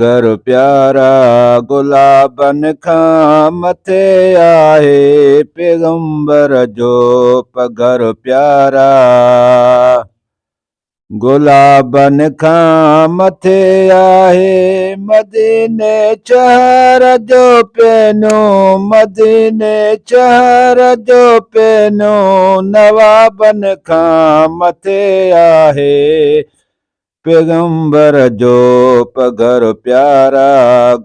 घर प्यारा गुलाबन खां मथे आहे पैगंबर जो पघर प्यारा। गुलाबन खां मथे आहे मदीने शहर जो पैनो, मदीने शहर जो पैनो नवाबन खां मथे आहे पैगंबर जो पघर प्यारा।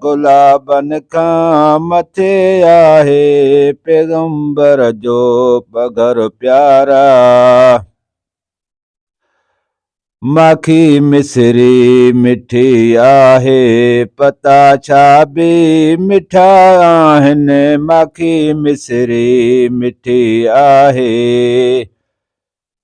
गुलाबन खां मथे आहे पैगंबर जो पघर प्यारा। माखी मिसरी मिठी आहे पता छा बि मिठा आहिनि। माखी मिसरी मिठी आहे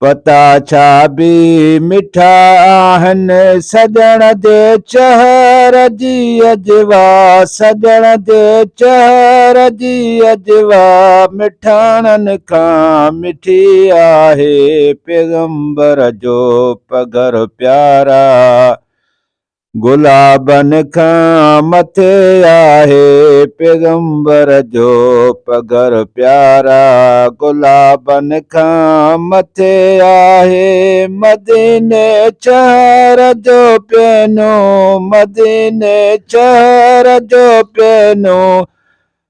पता छा बि मिठा आहिनि। सजण जे चहर जी अजवा, सजण जे चहर जी अजवा मिठाणनि खां मिठी आहे पैगंबर जो पघर प्यारा। गुलाबन खां मथे आहे पैगंबर जो पघर प्यारा। गुलाबन खां मथे आहे मदीने शहर जो पैनो, मदीने शहर जो पैनो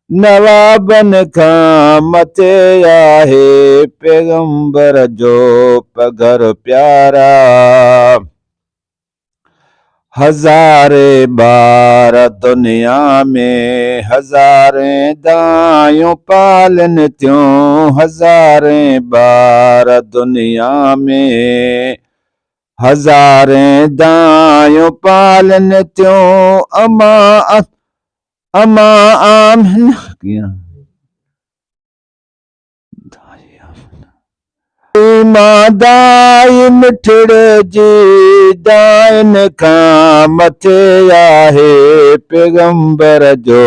नवाबन खां मथे आहे पैगंबर जो पघर प्यारा। हज़ारे ॿार दुनिया में हज़ारे दायूं पालनि थियूं। हज़ारे ॿार दुनिया में हज़ारे दायूं पालनि थियूं। अमा आमिना दाई मिठड़े जी दाइन खां मथे आहे पैगंबर जो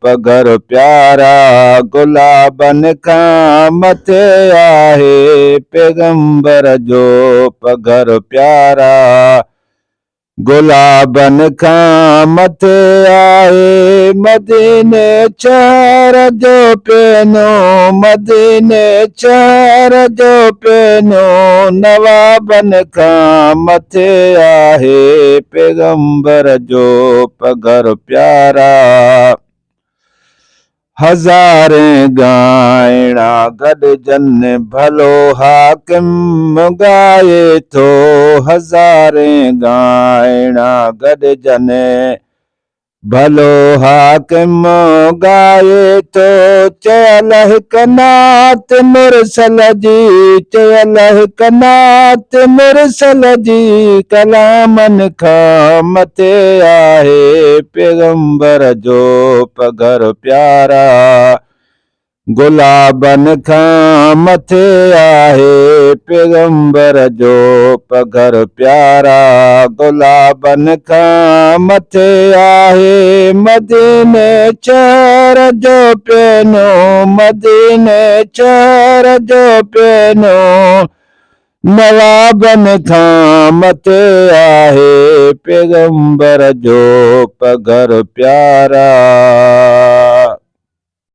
पघर प्यारा। गुलाबन खां मथे आहे पैगंबर जो पघर प्यारा। गुलाबन खां मथे आहे मदीने शहर जो पैनो, मदीने शहर जो पैनो नवाबन खां मथे आहे पैगंबर जो पघर प्यारा। हज़ारे गाइणा गॾजनि भलो हाकिम गाए थो। हज़ारे गाइणा गॾजनि भलो हाकिम गाए थो। चयल हिक नात मुरसल जी, चयल हिक नात मुरसल जी कलामन खां मथे आहे पैगंबर जो पघर प्यारा। गुलाबन खां मथे आहे पैगंबर जो पघर प्यारा। गुलाबन खां मथे आहे मदीने शहर जो पैनो, मदीने शहर जो पैनो नवाबन खां मथे आहे पैगंबर जो पघर प्यारा।